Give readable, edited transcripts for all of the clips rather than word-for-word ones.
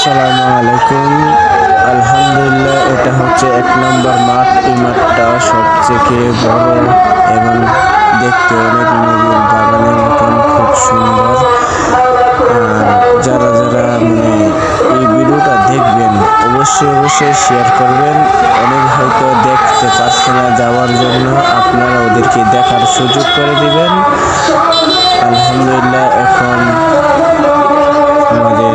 আসসালামু আলাইকুম। আলহামদুলিল্লাহ, এটা হচ্ছে 1 নম্বর মাঠ। এই মাঠটা সবথেকে বড় এবং দেখতে অনেক নদীর বাগানের মতন খুব সুন্দর। আর যারা যারা এই ভিডিওটা দেখবেন অবশ্যই শেয়ার করবেন। অনেক হয়তো দেখতে পারছে না যাওয়ার জন্য, আপনারা ওদেরকে দেখার সুযোগ করে দিবেন। আলহামদুলিল্লাহ, এখন আমাদের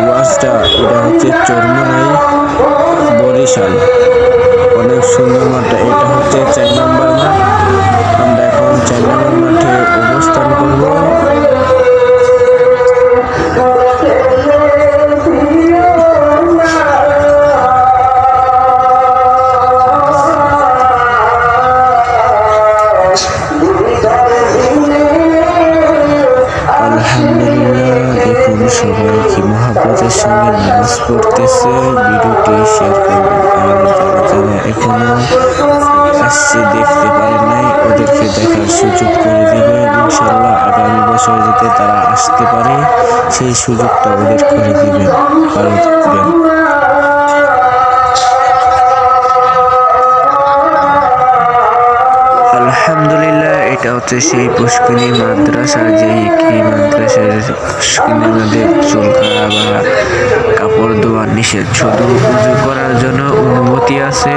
ওয়াজটা এটা হচ্ছে চরমোনাই, বরিশাল। অনেক সুন্দর মাঠটা। এটা হচ্ছে 4 নম্বর মাঠ। আমরা এখন 4 নম্বর মাঠে অবস্থান করব। আলহামদুলিল্লাহ, দেখুন সবাই কি মহাব্বতের সঙ্গে নামাজ পড়তেছে। ভিডিওটি শেয়ার করবেন। আর যারা যারা এখনো আসছে দেখতে পারেন নাই, ওদেরকে দেখার সুযোগ করে দিবেন। ইনশাল্লাহ আগামী বছর যাতে তারা আসতে পারে সেই সুযোগটা ওদের করে দিবেন। আলহামদুলিল্লাহ, এটা হচ্ছে সেই পুষ্কিনী মাদ্রাসা, যে এই মাদ্রাসার পুষ্কিনীর মধ্যে চুল করা বা কাপড় ধোয়া নিষেধ, শুধু উজু করার জন্য অনুমতি আছে।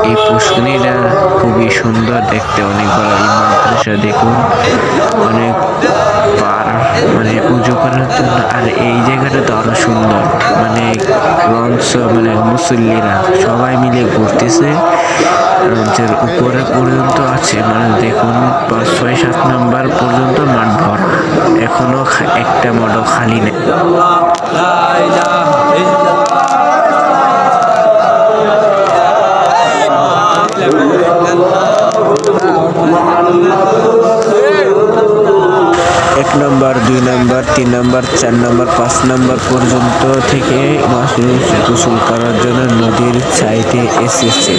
এই পুষ্কিনীটা খুবই সুন্দর দেখতে, অনেক বড় এই মাদ্রাসা। দেখুন অনেক পার উজু করার জন্য। আর এই জায়গাটা তো আরো সুন্দর, মুসল্লিরা সবাই মিলে ঘুরতেছে। লঞ্চের উপরে পর্যন্ত আছে, দেখুন 5, 6, 7 নম্বর পর্যন্ত মাঠ ভরা। এখনো একটা মাঠও খালি নেই। এক নম্বর, 2 নম্বর, 3 নম্বর, 4 নম্বর, 5 নম্বর পর্যন্ত থেকে মানুষ গোসল করার জন্য নদীর সাইডে এসেছে।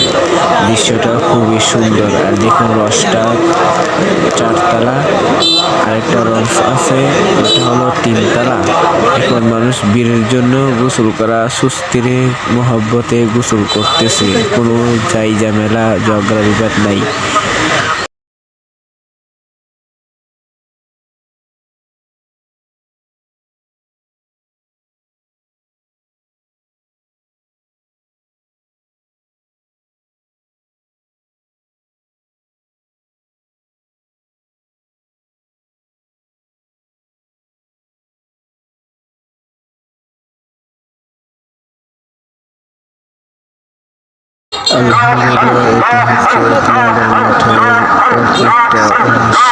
দৃশ্যটা খুবই সুন্দর। আর দেখুন রসটা 4 তলা, আরেকটা রস আছে, এটা হলো 3 তলা। এখন মানুষ বীরের জন্য গোসল করা, সুস্থিরে মহব্বতে গোসল করতেছে। কোনো যাই ঝামেলা ঝগড়া বিবাদ নাই। আলহামদুলিল্লাহ, এটা হচ্ছে তোমাদের মাঠের প্রত্যেকটা অংশ।